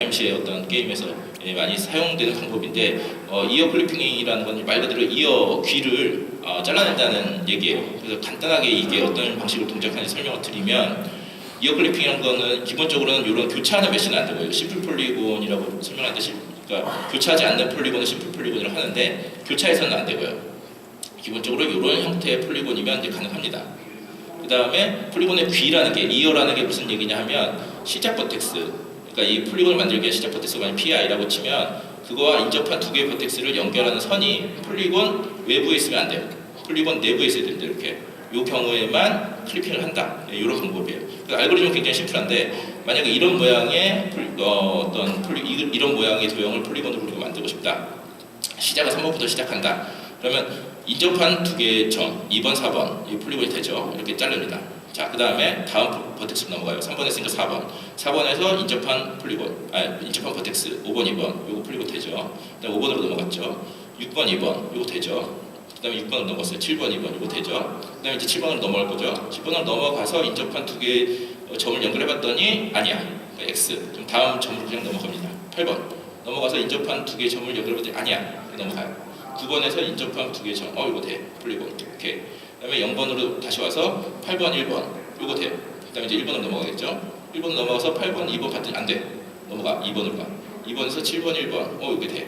MC의 어떤 게임에서 많이 사용되는 방법인데 이어 클리핑이라는 건 말 그대로 이어 귀를 잘라낸다는 얘기예요. 그래서 간단하게 이게 어떤 방식으로 동작하는지 설명을 드리면 이어 클리핑이라는 거는 기본적으로는 이런 교차하는 메시는 안 되고요. 심플 폴리곤이라고 설명하듯이 그러니까 교차하지 않는 폴리곤은 심플 폴리곤이라고 하는데 교차해서는 안 되고요. 기본적으로 이런 형태의 폴리곤이면 이제 가능합니다. 그 다음에 폴리곤의 귀라는 게 이어라는 게 무슨 얘기냐 하면 시작 버텍스 그러니까 이 폴리곤을 만들기 위해 시작 버텍스가 만약 PI라고 치면 그거와 인접한 두 개의 버텍스를 연결하는 선이 폴리곤 외부에 있으면 안 돼요. 폴리곤 내부에 있어야 됩니다. 이렇게 이 경우에만 클리핑을 한다. 이런 방법이에요. 알고리즘은 굉장히 심플한데 만약에 이런 모양의 이런 모양의 도형을 폴리곤으로 우리가 만들고 싶다. 시작은 3번부터 시작한다. 그러면 인접한 두 개의 점 2번, 4번 이 폴리곤이 되죠. 이렇게 자릅니다. 자, 그 다음에 다음 버텍스로 넘어가요. 3번 했으니까 4번. 4번에서 인접한 폴리곤, 인접한 버텍스 5번, 2번 요거 폴리곤 되죠. 그 다음에 5번으로 넘어갔죠. 6번, 2번 요거 되죠. 그 다음에 6번으로 넘어갔어요. 7번, 2번 요거 되죠. 그 다음에 이제 7번으로 넘어갈 거죠. 7번으로 넘어가서 인접한 두 개의 점을 연결해봤더니 아니야. 그러니까 X. 그럼 다음 점으로 그냥 넘어갑니다. 8번. 넘어가서 인접한 두 개의 점을 연결해봤더니 아니야. 넘어가요. 9번에서 인접한 두 개의 점. 이거 돼. 폴리곤. 오케이. 그 다음에 0번으로 다시 와서 8번, 1번 요거 돼요. 그 다음에 이제 1번으로 넘어가겠죠. 1번 넘어가서 8번, 2번 봤더니 안 돼. 넘어가. 2번으로 가. 2번에서 7번, 1번 이게 돼.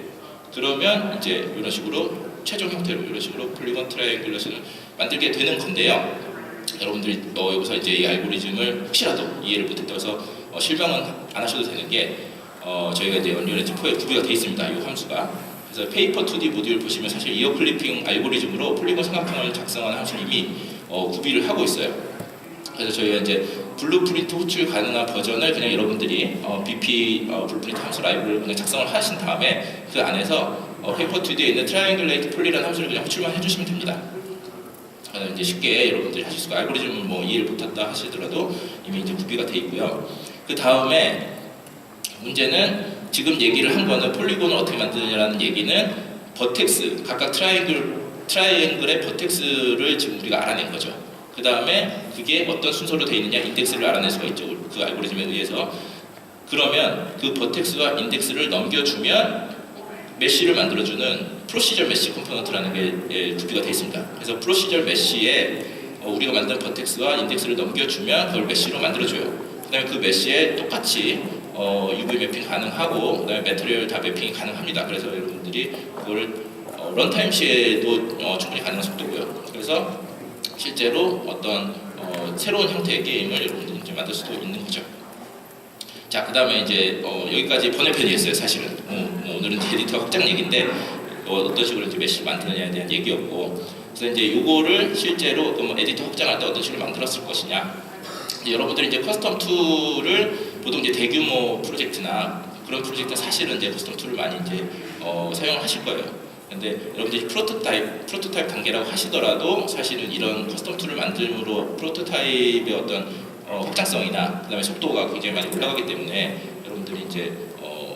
그러면 이제 이런 식으로 최종 형태로 이런 식으로 폴리곤 트라이앵글렛을 만들게 되는 건데요. 여러분들이 여기서 이제 이 알고리즘을 혹시라도 이해를 못했다고 해서 실망은 안 하셔도 되는 게 저희가 이제 언리얼 엔진 4에 구비가 되어 있습니다. 이 함수가. 그래서 페이퍼 2D 모듈 보시면 사실 이어 클리핑 알고리즘으로 폴리곤 삼각형을 작성하는 함수를 이미 구비를 하고 있어요. 그래서 저희가 이제 블루프린트 호출 가능한 버전을 그냥 여러분들이 BP 블루프린트 함수 라이브를 그냥 작성을 하신 다음에 그 안에서 페이퍼 2D에 있는 트라이앵글레이트 폴리라는 함수를 그냥 호출만 해주시면 됩니다. 이제 쉽게 여러분들이 하실 수가 알고리즘을 뭐 이해를 못했다 하시더라도 이미 이제 구비가 돼 있고요. 그 다음에 문제는 지금 얘기를 한 거는 폴리곤을 어떻게 만드느냐라는 얘기는 버텍스, 각각 트라이앵글의 버텍스를 지금 우리가 알아낸 거죠. 그 다음에 그게 어떤 순서로 되어 있느냐 인덱스를 알아낼 수가 있죠. 그 알고리즘에 의해서. 그러면 그 버텍스와 인덱스를 넘겨주면 메쉬를 만들어주는 프로시저 메쉬 컴포넌트라는 게 구비가 되어 있습니다. 그래서 프로시저 메쉬에 우리가 만든 버텍스와 인덱스를 넘겨주면 그걸 메쉬로 만들어줘요. 그 다음에 그 메쉬에 똑같이 UV 매핑 가능하고 그 다음에 매트리얼 다 매핑이 가능합니다. 그래서 여러분들이 그걸 런타임 시에도 충분히 가능한 속도고요. 그래서 실제로 어떤 새로운 형태의 게임을 여러분들이 이제 만들 수도 있는 거죠. 자, 그 다음에 이제 여기까지 번외편이었어요. 사실은 오늘은 에디터 확장 얘기인데 어떤 식으로 이제 메쉬 만드느냐에 대한 얘기였고, 그래서 이제 요거를 실제로 에디터 확장할 때 어떤 식으로 만들었을 것이냐. 이제 여러분들이 이제 커스텀 툴을 보통 이제 대규모 프로젝트나 그런 프로젝트 사실은 이제 커스텀 툴을 많이 이제 사용을 하실 거예요. 근데 여러분들이 프로토타입 단계라고 하시더라도 사실은 이런 커스텀 툴을 만들므로 프로토타입의 어떤 확장성이나 그다음에 속도가 굉장히 많이 올라가기 때문에 여러분들이 이제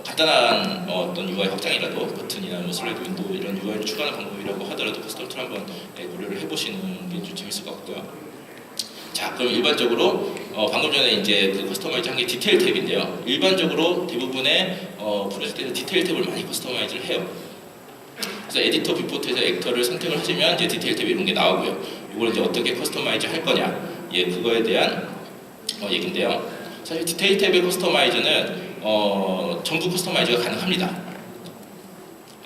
간단한 어떤 UI 확장이라도 버튼이나 뭐 슬라이드 윈도우 이런 UI를 추가하는 방법이라고 하더라도 커스텀 툴 한번 고려를 해보시는 게 좀 재밌을 것 같고요. 자, 그럼 일반적으로 방금 전에 이제 그 커스터마이즈 한 게 디테일 탭인데요. 일반적으로 대부분의 프로젝트에서 디테일 탭을 많이 커스터마이즈를 해요. 그래서 에디터 뷰포트에서 액터를 선택을 하시면 이제 디테일 탭 이런 게 나오고요. 이걸 이제 어떻게 커스터마이즈 할 거냐, 그거에 대한 얘기인데요. 사실 디테일 탭의 커스터마이즈는 전부 커스터마이즈가 가능합니다.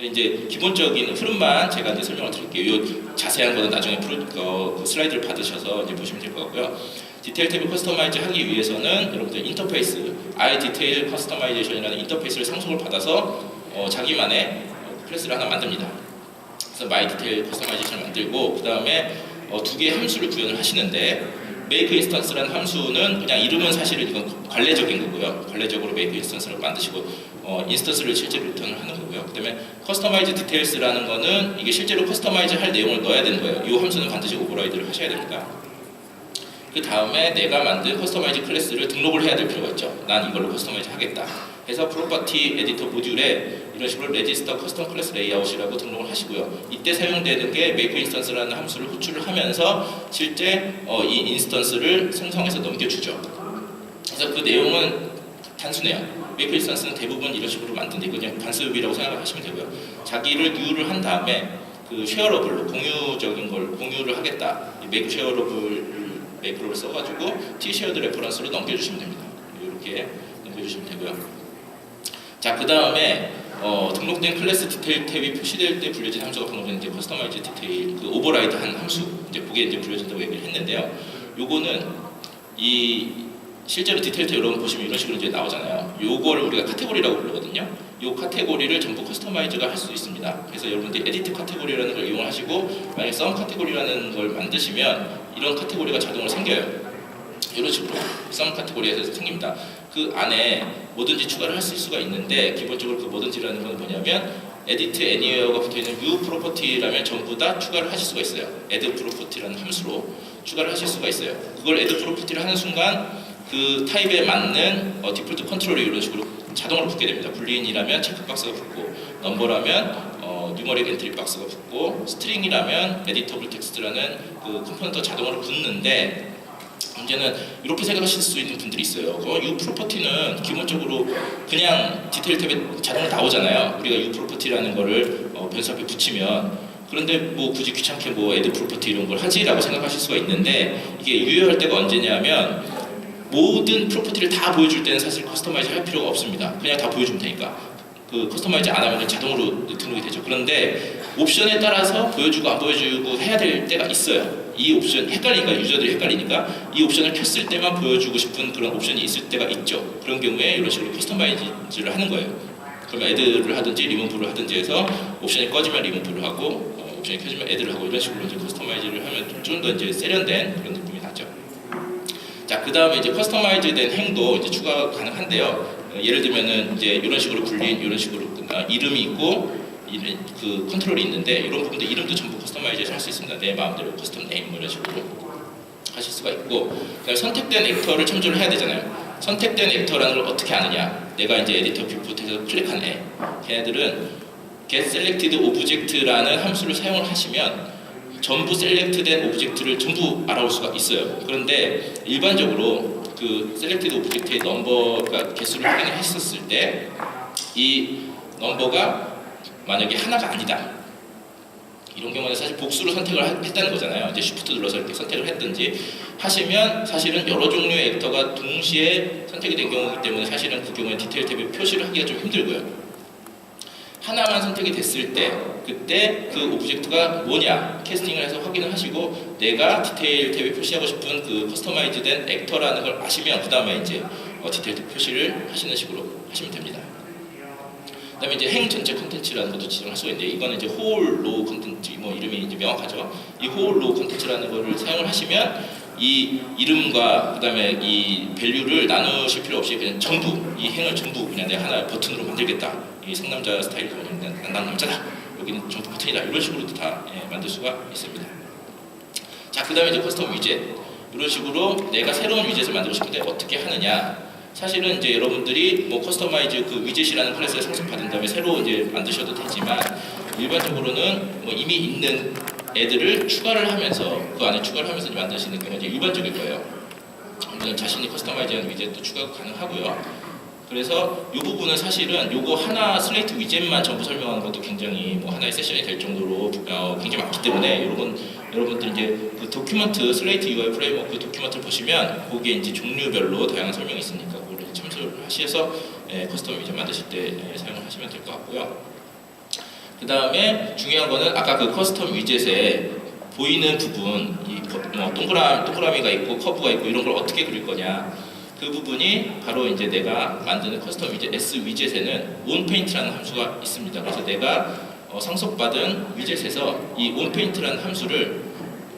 이제 기본적인 흐름만 제가 이제 설명을 드릴게요. 이 자세한 거는 나중에 그 슬라이드를 받으셔서 이제 보시면 될 것 같고요. 디테일 탭을 커스터마이즈 하기 위해서는 여러분들 인터페이스, iDetail 커스터마이제이션이라는 인터페이스를 상속을 받아서 자기만의 클래스를 하나 만듭니다. 그래서 myDetail 커스터마이제이션을 만들고 그 다음에 두 개의 함수를 구현을 하시는데 make instance라는 함수는 그냥 이름은 사실은 이건 관례적인 거고요. 관례적으로 make instance를 만드시고 인스턴스를 실제로 리턴을 하는 거고요. 그 다음에 customize details라는 거는 이게 실제로 커스터마이즈 할 내용을 넣어야 되는 거예요. 이 함수는 반드시 오버라이드를 하셔야 됩니다. 그 다음에 내가 만든 커스터마이즈 클래스를 등록을 해야 될 필요가 있죠. 난 이걸로 커스터마이즈 하겠다. 해서 프로퍼티 에디터 모듈에 이런 식으로 register custom class layout이라고 등록을 하시고요. 이때 사용되는 게 make instance라는 함수를 호출을 하면서 실제 이 인스턴스를 생성해서 넘겨주죠. 그래서 그 내용은 단순해요. 메이플 인스턴스는 대부분 이런 식으로 만든데 이거 그냥 관습이라고 생각하시면 되고요. 자기를 뉴를 한 다음에 그 쉐어러블로 공유적인 걸 공유를 하겠다. 메이크 쉐어러블 메이크를 써가지고 T 쉐어드 레퍼런스로 넘겨주시면 됩니다. 이렇게 넘겨주시면 되고요. 자, 그 다음에 등록된 클래스 디테일 탭이 표시될 때 불려진 함수가 방금 전에 이제 커스터마이즈 디테일 그 오버라이드 한 함수 이제 그게 이제 불려진다고 얘기를 했는데요. 요거는 이 실제로 디테일 탭 여러분 보시면 이런 식으로 이제 나오잖아요. 요걸 우리가 카테고리라고 부르거든요. 요 카테고리를 전부 커스터마이즈가 할 수 있습니다. 그래서 여러분들이 에디트 카테고리라는 걸 이용하시고 만약에 썸 카테고리라는 걸 만드시면 이런 카테고리가 자동으로 생겨요. 이런 식으로 썸 카테고리에서 생깁니다. 그 안에 뭐든지 추가를 하실 수가 있는데 기본적으로 그 뭐든지라는 건 뭐냐면 edit anywhere가 붙어있는 view property라면 전부 다 추가를 하실 수가 있어요. add property라는 함수로 추가를 하실 수가 있어요. 그걸 add property를 하는 순간 그 타입에 맞는 디폴트 컨트롤이 이런 식으로 자동으로 붙게 됩니다. 불리인이라면 체크박스가 붙고 넘버라면 뉴머릭 엔트리 박스가 붙고 스트링이라면 에디터블 텍스트라는 그 컴포넌트가 자동으로 붙는데 문제는 이렇게 생각하실 수 있는 분들이 있어요. 이 프로퍼티는 기본적으로 그냥 디테일 탭에 자동으로 나오잖아요. 우리가 이 프로퍼티라는 거를 변수 앞에 붙이면 그런데 뭐 굳이 귀찮게 뭐 애드 프로퍼티 이런 걸 하지라고 생각하실 수가 있는데 이게 유효할 때가 언제냐면 모든 프로퍼티를 다 보여줄 때는 사실 커스터마이즈 할 필요가 없습니다. 그냥 다 보여주면 되니까. 그 커스터마이즈 안 하면 자동으로 등록이 되죠. 그런데 옵션에 따라서 보여주고 안 보여주고 해야 될 때가 있어요. 이 옵션 헷갈리니까 유저들이 헷갈리니까 이 옵션을 켰을 때만 보여주고 싶은 그런 옵션이 있을 때가 있죠. 그런 경우에 이런 식으로 커스터마이즈를 하는 거예요. 그러면 애드를 하든지 리무브를 하든지 해서 옵션이 꺼지면 리무브를 하고 옵션이 켜지면 애드를 하고 이런 식으로 이제 커스터마이즈를 하면 좀 더 이제 세련된 그런 느낌이 나죠. 자, 그 다음에 이제 커스터마이즈된 행도 이제 추가 가능한데요. 예를 들면은 이제 이런 식으로 불린 이런 식으로 이름이 있고 그 컨트롤이 있는데 이런 부분도 이름도 전부 커스터마이즈 할 수 있습니다. 내 마음대로 커스텀 네임 이런 식으로 하실 수가 있고 그다음에 선택된 액터를 참조를 해야 되잖아요. 선택된 액터라는 걸 어떻게 아느냐? 내가 이제 에디터 뷰포트에서 클릭한 걔네들은 get selected object라는 함수를 사용을 하시면 전부 셀렉트된 오브젝트를 전부 알아올 수가 있어요. 그런데 일반적으로 그 셀렉티드 오브젝트의 넘버가 개수를 확인했었을 때 이 넘버가 만약에 하나가 아니다. 이런 경우는 사실 복수로 선택을 했다는 거잖아요. 이제 쉬프트 눌러서 이렇게 선택을 했든지 하시면 사실은 여러 종류의 액터가 동시에 선택이 된 경우이기 때문에 사실은 그 경우에 디테일 탭에 표시를 하기가 좀 힘들고요. 하나만 선택이 됐을 때 그때 그 오브젝트가 뭐냐 캐스팅을 해서 확인을 하시고 내가 디테일 탭에 표시하고 싶은 그 커스터마이즈된 액터라는 걸 아시면 그 다음에 이제 디테일 탭 표시를 하시는 식으로 하시면 됩니다. 그 다음에 이제 행 전체 콘텐츠라는 것도 지정할 수가 있는데 이거는 이제 홀 로우 콘텐츠 뭐 이름이 이제 명확하죠. 이 홀 로우 콘텐츠라는 거를 사용을 하시면 이 이름과 그 다음에 이 밸류를 나누실 필요 없이 그냥 전부 이 행을 전부 그냥 내가 하나 버튼으로 만들겠다. 이 상남자 스타일이 난 남자다. 여기는 전부 버튼이다. 이런 식으로도 다 만들 수가 있습니다. 자, 그 다음에 이제 커스텀 위젯 이런 식으로 내가 새로운 위젯을 만들고 싶은데 어떻게 하느냐? 사실은 이제 여러분들이 뭐 커스터마이즈 그 위젯이라는 클래스를 상속받은 다음에 새로 이제 만드셔도 되지만 일반적으로는 뭐 이미 있는 애들을 추가를 하면서 그 안에 추가를 하면서 만드시는 경우가 이제 일반적일 거예요. 물론 자신이 커스터마이즈한 위젯도 추가가 가능하고요. 그래서 이 부분은 사실은 요거 하나 슬레이트 위젯만 전부 설명하는 것도 굉장히 뭐 하나의 세션이 될 정도로 굉장히 많기 때문에 여러분들 이제 그 도큐먼트 슬레이트 UI 프레임워크 도큐먼트를 보시면 거기에 이제 종류별로 다양한 설명이 있으니까 그걸 참조를 하셔서 커스텀 위젯 만드실 때 사용을 하시면 될 것 같고요. 그 다음에 중요한 거는 아까 그 커스텀 위젯에 보이는 부분 이 뭐 동그라미가 있고 커브가 있고 이런 걸 어떻게 그릴 거냐 그 부분이 바로 이제 내가 만드는 커스텀 위젯 S 위젯에는 onPaint라는 함수가 있습니다. 그래서 내가 상속받은 위젯에서 이 onPaint라는 함수를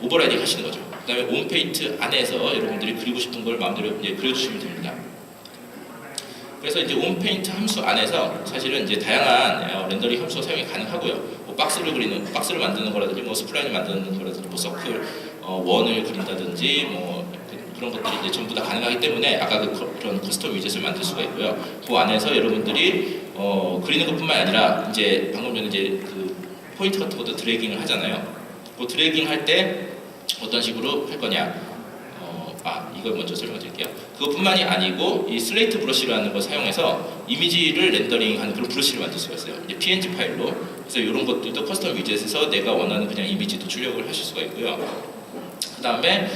오버라이딩 하시는 거죠. 그 다음에 onPaint 안에서 여러분들이 그리고 싶은 걸 마음대로 이제 그려주시면 됩니다. 그래서 이제 onPaint 함수 안에서 사실은 이제 다양한 렌더링 함수가 사용이 가능하고요. 뭐 박스를 만드는 거라든지 뭐 스플라인을 만드는 거라든지 뭐 서클 원을 그린다든지 뭐 그런 것들이 이제 전부 다 가능하기 때문에 아까 그런 커스텀 위젯을 만들 수가 있고요. 그 안에서 여러분들이 그리는 것뿐만 아니라 이제 방금 전에 이제 그 포인트 같은 것도 드래깅을 하잖아요. 그 드래깅 할 때 어떤 식으로 할 거냐? 이걸 먼저 설명드릴게요. 그것뿐만이 아니고 이 슬레이트 브러쉬라는 걸 사용해서 이미지를 렌더링하는 그런 브러쉬를 만들 수가 있어요. 이제 PNG 파일로. 그래서 이런 것들도 커스텀 위젯에서 내가 원하는 그냥 이미지도 출력을 하실 수가 있고요. 그 다음에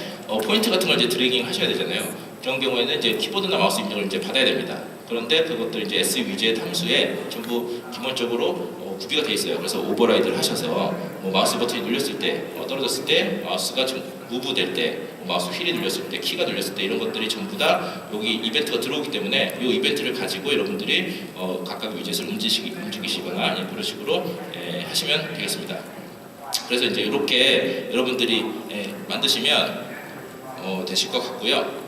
포인트 같은 걸 이제 드래깅 하셔야 되잖아요. 그런 경우에는 이제 키보드나 마우스 입력을 이제 받아야 됩니다. 그런데 그것들 이제 S 위젯 함수에 전부 기본적으로 구비가 되어 있어요. 그래서 오버라이드를 하셔서 뭐 마우스 버튼이 눌렸을 때, 떨어졌을 때, 마우스가 좀 무브 될 때, 마우스 휠이 눌렸을 때, 키가 눌렸을 때 이런 것들이 전부 다 여기 이벤트가 들어오기 때문에 이 이벤트를 가지고 여러분들이 각각 위젯을 움직이시거나 그런 식으로 하시면 되겠습니다. 그래서 이제 이렇게 여러분들이 만드시면 되실 것 같고요.